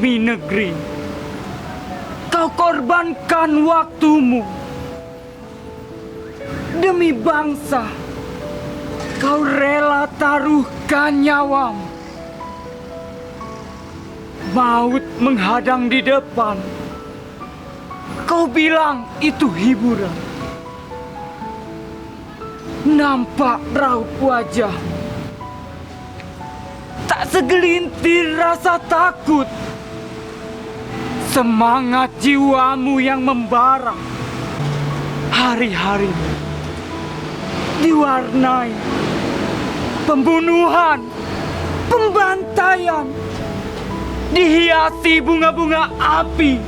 demi negeri. Kau korbankan waktumu. Demi bangsa, kau rela taruhkan nyawamu. Maut menghadang di depan. Kau bilang itu hiburan. Nampak raut wajah. Tak segelintir rasa takut. Semangat jiwamu yang membara. Hari-hari diwarnai pembunuhan, pembantaian, dihiasi bunga-bunga api,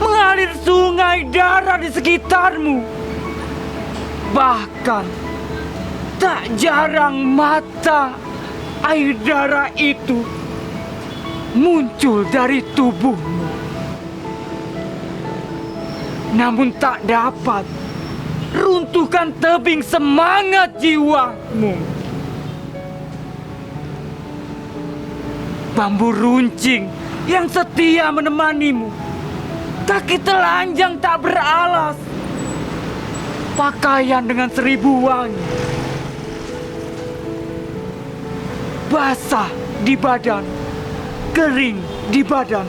mengalir sungai darah di sekitarmu. Bahkan tak jarang mata air darah itu muncul dari tubuhmu. Namun tak dapat runtuhkan tebing semangat jiwamu. Bambu runcing yang setia menemanimu, kaki telanjang tak beralas, pakaian dengan 1000 wangi, basah di badan, kering di badan,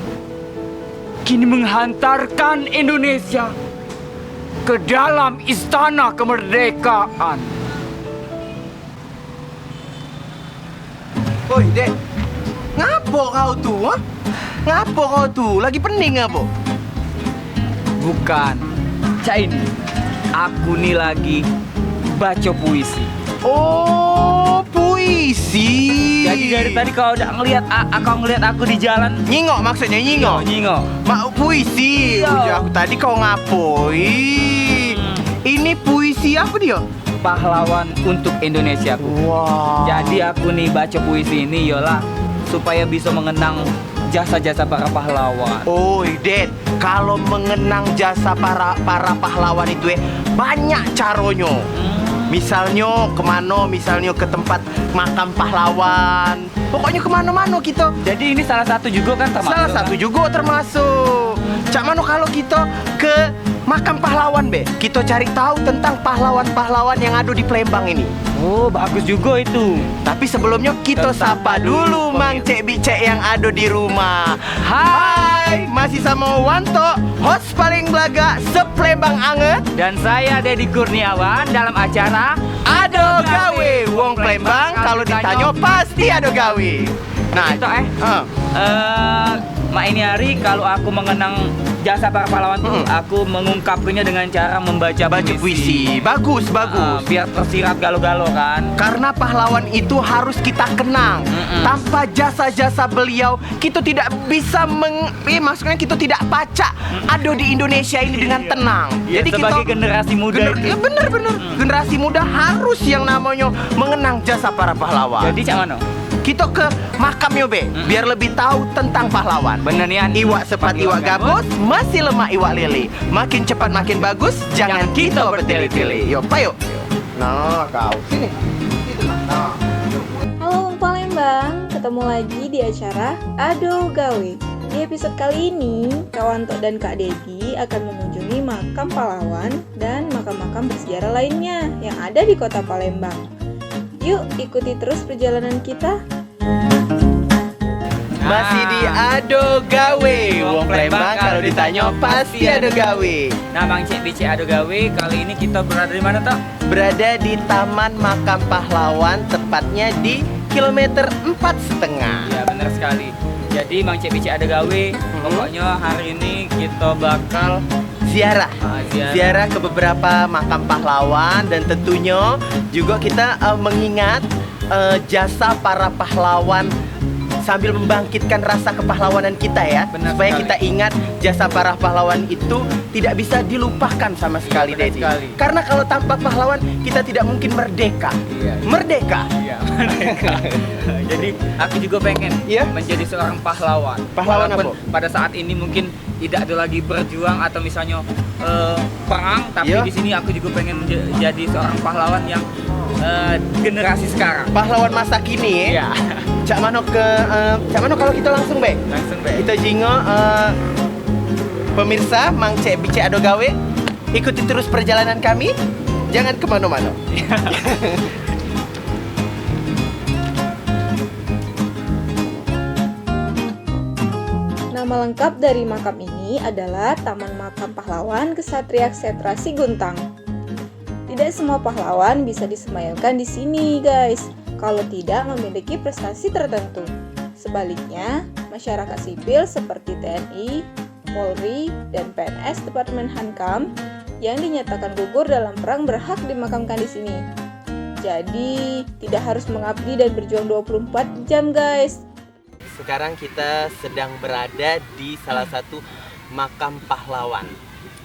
kini menghantarkan Indonesia ke dalam istana kemerdekaan. Oi, Dek. Ngapo kau tuh, ha? Ngapo kau tuh? Lagi pening ngapo? Bukan, Cak ini. Aku nih lagi baca puisi. Oh, puisi. Jadi dari tadi kau udah ngelihat aku di jalan. Nyingok maksudnya, nyingok. Nyingok. Mak puisi. Iya. Udah aku tadi kau ngapoi. Ini puisi apa dia? Pahlawan untuk Indonesiaku. Wah. Jadi aku nih baca puisi ini yola supaya bisa mengenang jasa-jasa para pahlawan. Oh, Ded, kalau mengenang jasa para pahlawan itu banyak caranya. Misalnya kemana? Misalnya ke tempat makam pahlawan. Pokoknya kemana-mana kita. Jadi ini salah satu juga kan termasuk. Salah satu juga termasuk. Cak mano kalau kita ke makam pahlawan be, kita cari tahu tentang pahlawan-pahlawan yang ada di Palembang ini. Oh, bagus juga itu. Tapi sebelumnya kita sapa dulu Mang Cek Bicek yang ada di rumah. Hai, masih sama Wanto, host paling belaga se-Palembang anget. Dan saya Dedi Kurniawan dalam acara Ado gawe, wong Palembang kalau ditanya pasti ado gawe. Nah, itu Mak ini hari kalau aku mengenang jasa para pahlawan tuh, aku mengungkapkannya dengan cara membaca puisi. Bagus, bagus. Biar tersirat galo-galo kan. Karena pahlawan itu harus kita kenang. Tanpa jasa-jasa beliau, kita tidak bisa maksudnya kita tidak pacak ada di Indonesia ini dengan tenang. Ya, Jadi sebagai kita generasi muda itu. ya bener-bener generasi muda harus yang namanya mengenang jasa para pahlawan. Jadi cak mana? Kita ke makamnya be, biar lebih tahu tentang pahlawan. Bener nih. Iwak sepat iwak gabus, masih lemah iwak lili. Makin cepat makin bagus, jangan kita bertele-tele. Yuk, payo. Nah, kau sini. Nah. Halo Wong Palembang, ketemu lagi di acara Ado Gawe. Di episode kali ini, Kak Wanto dan Kak Dedi akan mengunjungi makam pahlawan dan makam-makam bersejarah lainnya yang ada di kota Palembang. Yuk, ikuti terus perjalanan kita. Masih di Ado Gawe, wong Palembang kalau ditanya pasti ado gawe. Nah, Mang Cek Bicek Ado Gawe, kali ini kita berada di mana toh? Berada di Taman Makam Pahlawan, tepatnya di kilometer 4,5. Ya, benar sekali. Jadi Mang Cek Bicek Ado Gawe, pokoknya hari ini kita bakal Ziarah ke beberapa makam pahlawan. Dan tentunya juga kita mengingat jasa para pahlawan sambil membangkitkan rasa kepahlawanan kita ya. Benar supaya sekali. kita ingat jasa para pahlawan itu tidak bisa dilupakan sama sekali, Benar Dedi. sekali. Karena kalau tanpa pahlawan kita tidak mungkin merdeka. Iya. Merdeka. Iya, mereka. Jadi aku juga pengen menjadi seorang pahlawan. Pahlawan Walaupun apa? pada saat ini mungkin tidak ada lagi berjuang atau misalnya perang, tapi Iya. di sini aku juga pengen jadi seorang pahlawan yang generasi sekarang. Pahlawan masa kini Iya. Cak Mano kalau kita langsung be. Langsung be. Kita jingo pemirsa Mang Cek Bice Ado Gawe. Ikuti terus perjalanan kami. Jangan kemana-mana. Nama lengkap dari makam ini adalah Taman Makam Pahlawan Ksatria Ksetra Siguntang. Tidak semua pahlawan bisa disemayamkan di sini, guys, kalau tidak memiliki prestasi tertentu. Sebaliknya, masyarakat sipil seperti TNI, Polri, dan PNS Departemen Hankam yang dinyatakan gugur dalam perang berhak dimakamkan di sini. Jadi, tidak harus mengabdi dan berjuang 24 jam, guys. Sekarang kita sedang berada di salah satu makam pahlawan.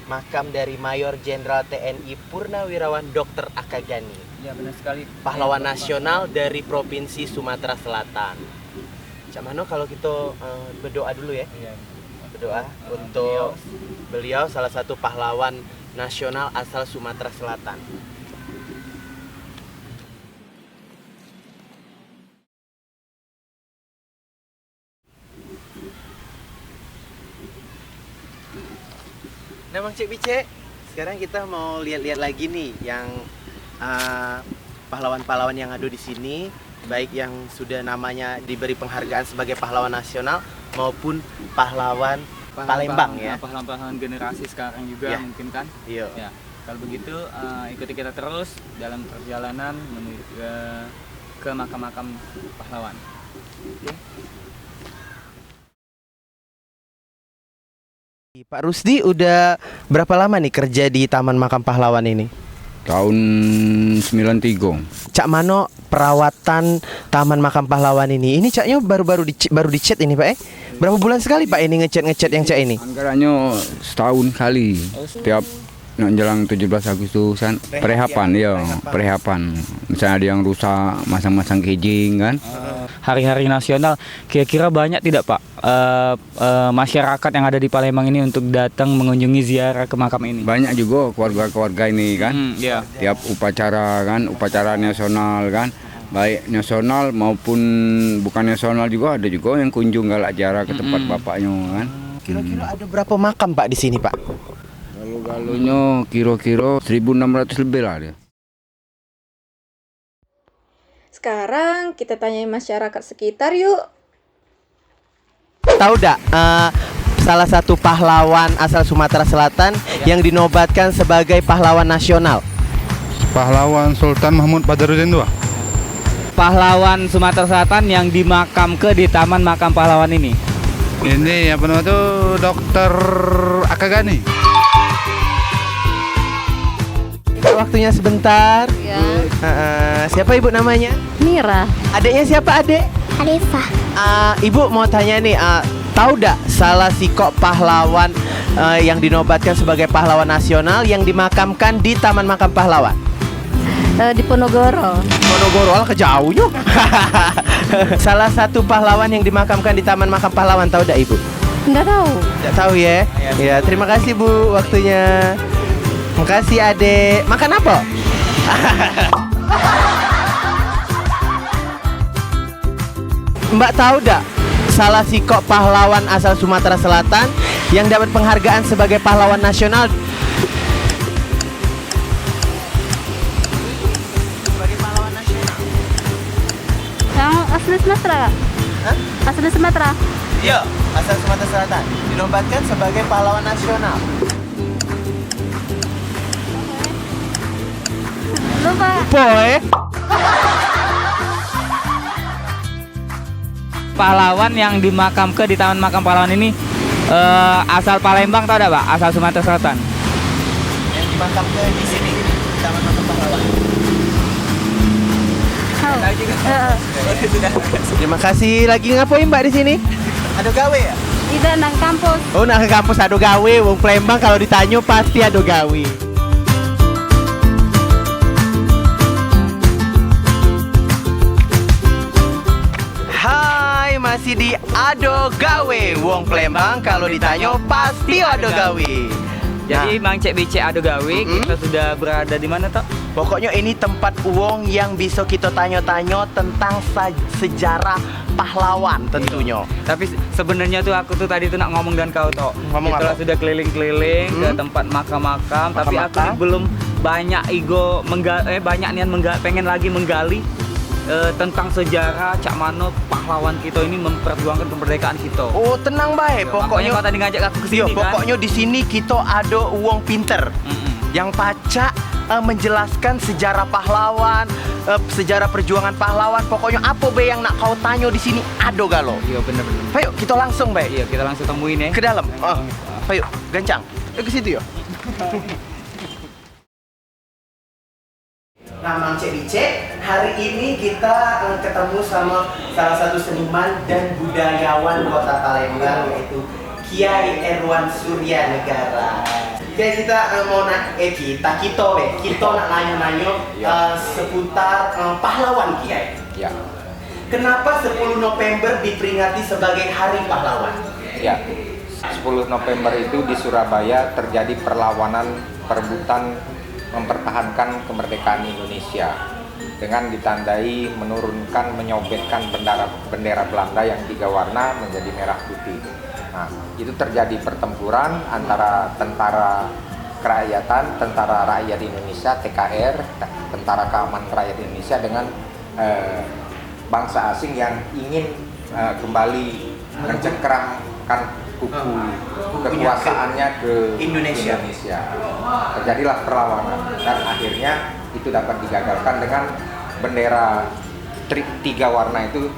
Makam dari Mayor Jenderal TNI Purnawirawan Dr. Akagani. Ya, benar sekali. Pahlawan nasional dari Provinsi Sumatera Selatan. Cak Mano kalau kita berdoa dulu ya. Iya. Berdoa untuk beliau salah satu pahlawan nasional asal Sumatera Selatan. Nah, Mang Cek Bice, sekarang kita mau lihat-lihat lagi nih yang pahlawan-pahlawan yang ada di sini, baik yang sudah namanya diberi penghargaan sebagai pahlawan nasional maupun pahlawan Palembang ya. Pahlawan-pahlawan generasi sekarang juga Ya. mungkin kan. Iya. Ya. Kalau begitu ikuti kita terus dalam perjalanan menuju ke makam-makam pahlawan. Oke. Pak Rusdi udah berapa lama nih kerja di Taman Makam Pahlawan ini? Tahun 93. Cak Mano perawatan Taman Makam Pahlawan ini. Ini caknya baru dicat ini, Pak. Berapa bulan sekali Pak ini ngecat yang cak ini? Anggarannya setahun kali. Setiap menjelang 17 Agustusan perehapan ya, perehapan. Misalnya ada yang rusak, masang-masang kejing kan. Hari-hari nasional kira-kira banyak tidak Pak masyarakat yang ada di Palembang ini untuk datang mengunjungi ziarah ke makam ini? Banyak juga keluarga-keluarga ini kan. Iya. Tiap upacara kan, upacara nasional kan. Baik nasional maupun bukan nasional juga ada juga yang kunjung galak ziarah ke tempat bapaknya kan. Kira-kira ada berapa makam Pak di sini, Pak? Galunya kira-kira 1.600 lebih lah dia. Sekarang kita tanyai masyarakat sekitar yuk. Tahu dak salah satu pahlawan asal Sumatera Selatan yang dinobatkan sebagai pahlawan nasional? Pahlawan Sultan Mahmud Badarudin II. Pahlawan Sumatera Selatan yang dimakamkan di Taman Makam Pahlawan ini. Ini apa namanya tuh Dr. Akagani. Waktunya sebentar. Ya. Siapa ibu namanya? Mira. Adiknya siapa adik? Alifah. Ibu mau tanya nih, tahu dak salah sikok pahlawan yang dinobatkan sebagai pahlawan nasional yang dimakamkan di Taman Makam Pahlawan? Di Ponorogo. Ponorogo lah kejauhnya. Salah satu pahlawan yang dimakamkan di Taman Makam Pahlawan, tahu dak ibu? Enggak tahu. Tidak tahu ya? Ya, terima kasih Bu waktunya. Makasih adek. Makan apa? Mbak tahu dak salah sikok pahlawan asal Sumatera Selatan yang dapat penghargaan sebagai pahlawan nasional? Sebagai pahlawan nasional. Yang asli Sumatera. Hah? Asli Sumatera. Iya, asal Sumatera Selatan dinobatkan sebagai pahlawan nasional. Lupa. Boy. Pahlawan yang dimakamkan di Taman Makam Pahlawan ini asal Palembang tahu enggak Pak? Asal Sumatera Selatan. Yang dimakamkan di sini, di Taman Makam Pahlawan. Terima kasih. Lagi ngapain Mbak di sini? Ada gawe ya? Tidak nang kampus. Oh, nak ke kampus ada gawe. Wong Palembang kalau ditanya pasti ada gawe. Hai, masih di Ado Gawe. Wong Palembang kalau ditanya pasti ada gawe. Jadi Mang Cek Bicek Ado Gawe, kita sudah berada di mana toh? Pokoknya ini tempat uang yang bisa kita tanya-tanya tentang sejarah pahlawan tentunya. Tapi sebenarnya tuh aku tuh tadi tuh nak ngomong dan kau toh. Ngomong Kita apa? sudah keliling-keliling ke tempat makam-makam, tapi aku Makam-makam. nih belum banyak banyak nian pengen lagi menggali tentang sejarah Cak Mano pahlawan kita ini memperjuangkan kemerdekaan kita. Oh, tenang baik. Makanya Pokoknya kau tadi ngajak aku ke sini Yo, kan. pokoknya di sini kita ada uang pinter yang pacak menjelaskan sejarah pahlawan, sejarah perjuangan pahlawan. Pokoknya apa be yang nak kau tanya di sini ada galo. Iya benar-benar. Ayo kita langsung baik Iya, kita langsung temuin ya. ke dalam. Ayo gancang. Ke situ ya. Nah, Mang Cek Bicek, hari ini kita ketemu sama salah satu seniman dan budayawan Kota Palembang, yaitu Kiai Erwan Surya Negara. Kiai, kita mau kita nak nanya-nanya seputar pahlawan, Kiai. Ya, Kenapa 10 November diperingati sebagai Hari Pahlawan? ya. 10 November itu di Surabaya terjadi perlawanan perebutan mempertahankan kemerdekaan Indonesia dengan ditandai menyobetkan bendera Belanda yang 3 warna menjadi merah putih. Nah, itu terjadi pertempuran antara tentara kerakyatan, tentara rakyat Indonesia (TKR), tentara keamanan rakyat Indonesia dengan bangsa asing yang ingin kembali mencengkeramkan kekuasaannya ke Indonesia. Terjadilah perlawanan dan akhirnya itu dapat digagalkan dengan bendera 3 warna itu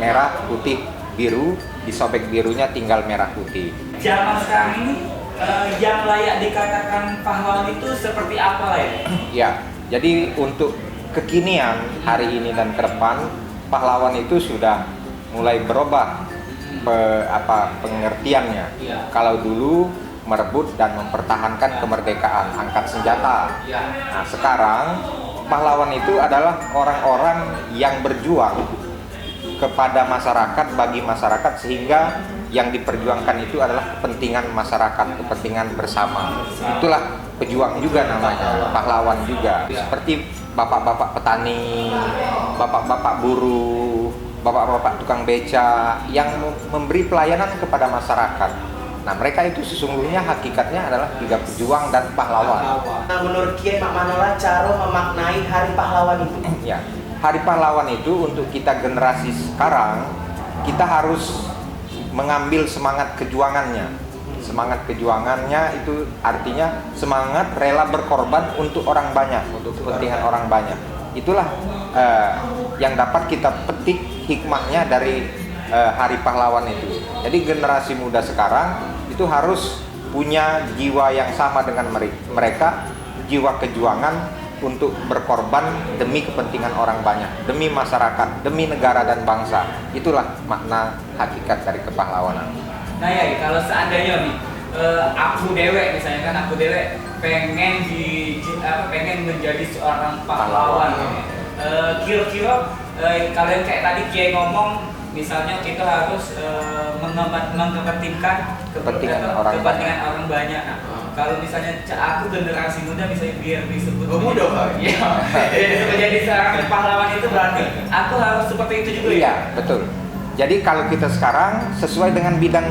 merah, putih, biru, disobek birunya tinggal merah putih. Zaman sekarang ini yang layak dikatakan pahlawan itu seperti apa ya? Ya, jadi untuk kekinian hari ini dan ke depan pahlawan itu sudah mulai berubah pengertiannya. Kalau dulu merebut dan mempertahankan kemerdekaan, angkat senjata. Nah, sekarang pahlawan itu adalah orang-orang yang berjuang kepada masyarakat, bagi masyarakat, sehingga yang diperjuangkan itu adalah kepentingan masyarakat, kepentingan bersama. Itulah pejuang juga namanya, pahlawan juga. Seperti bapak-bapak petani, bapak-bapak buruh, bapak-bapak tukang beca yang memberi pelayanan kepada masyarakat. Nah, mereka itu sesungguhnya hakikatnya adalah juga pejuang dan pahlawan. Nah, menurut Kiai Mak Manola cara memaknai Hari Pahlawan itu? Ya, Hari Pahlawan itu untuk kita generasi sekarang, kita harus mengambil semangat kejuangannya. Semangat kejuangannya itu artinya semangat rela berkorban untuk orang banyak, untuk kepentingan orang banyak. Itulah yang dapat kita petik hikmahnya dari Hari Pahlawan itu. Jadi generasi muda sekarang itu harus punya jiwa yang sama dengan mereka, jiwa kejuangan untuk berkorban demi kepentingan orang banyak, demi masyarakat, demi negara dan bangsa. Itulah makna hakikat dari kepahlawanan. Nah ya, kalau seandainya nih aku dewek misalnya kan, aku dewek pengen menjadi seorang pahlawan. Kira-kira kalian kayak tadi Kiai ngomong, misalnya kita harus mengepentingkan Kepentingan orang banyak. Nah, kalau misalnya aku generasi muda misalnya biar disebut muda, Pak? Iya. Menjadi seorang pahlawan itu berarti aku harus seperti itu juga. Iya, betul. Jadi kalau kita sekarang sesuai dengan bidang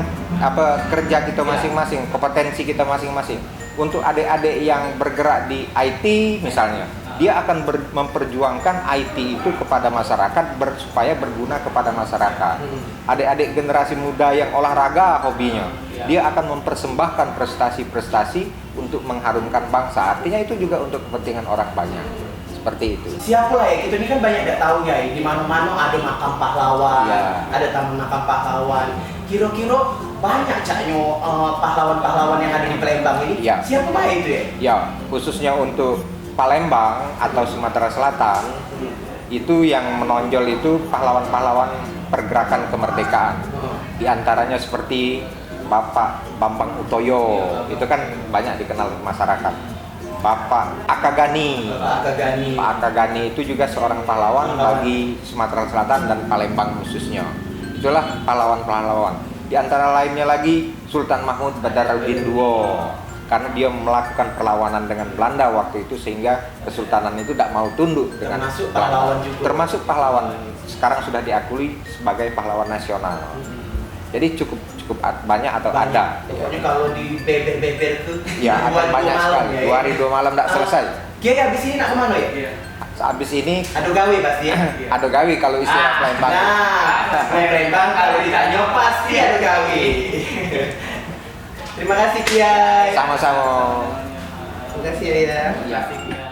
kerja kita masing-masing, kompetensi kita masing-masing. Untuk adik-adik yang bergerak di IT misalnya, dia akan memperjuangkan IT itu kepada masyarakat supaya berguna kepada masyarakat. Adik-adik generasi muda yang olahraga hobinya, dia akan mempersembahkan prestasi-prestasi untuk mengharumkan bangsa. Artinya itu juga untuk kepentingan orang banyak. Seperti itu. Siapa lah ya? Kita ini kan banyak gak tahu ya. Di mana-mana ada makam pahlawan, ada taman makam pahlawan. Kira-kira banyak caknya pahlawan-pahlawan yang ada di Palembang ini. Ya. Siapa lah itu ya? Ya, khususnya untuk Palembang atau Sumatera Selatan, itu yang menonjol itu pahlawan-pahlawan pergerakan kemerdekaan. Di antaranya seperti Bapak Bambang Utoyo, itu kan banyak dikenal masyarakat. Bapak Akagani. Pak Akagani itu juga seorang pahlawan bagi Sumatera Selatan dan Palembang khususnya. Itulah pahlawan-pahlawan. Di antara lainnya lagi Sultan Mahmud Badarudin II. karena dia melakukan perlawanan dengan Belanda waktu itu, sehingga Kesultanan itu tidak mau tunduk dengan Termasuk Belanda. pahlawan juga. Termasuk pahlawan, sekarang sudah diakui sebagai pahlawan nasional. Jadi cukup banyak atau ada. Pokoknya kalau di beber tuh Ya, akan banyak sekali. 2 hari 2 malam tidak selesai. Kiai habis ini nak kemana ya? Habis ini Ado gawe pasti ya. ado gawi kalau istilah Palembang. Nah, Palembang kalau ditanya pasti ado gawe. Terima kasih Kiai. Sama-sama. Terima kasih ya.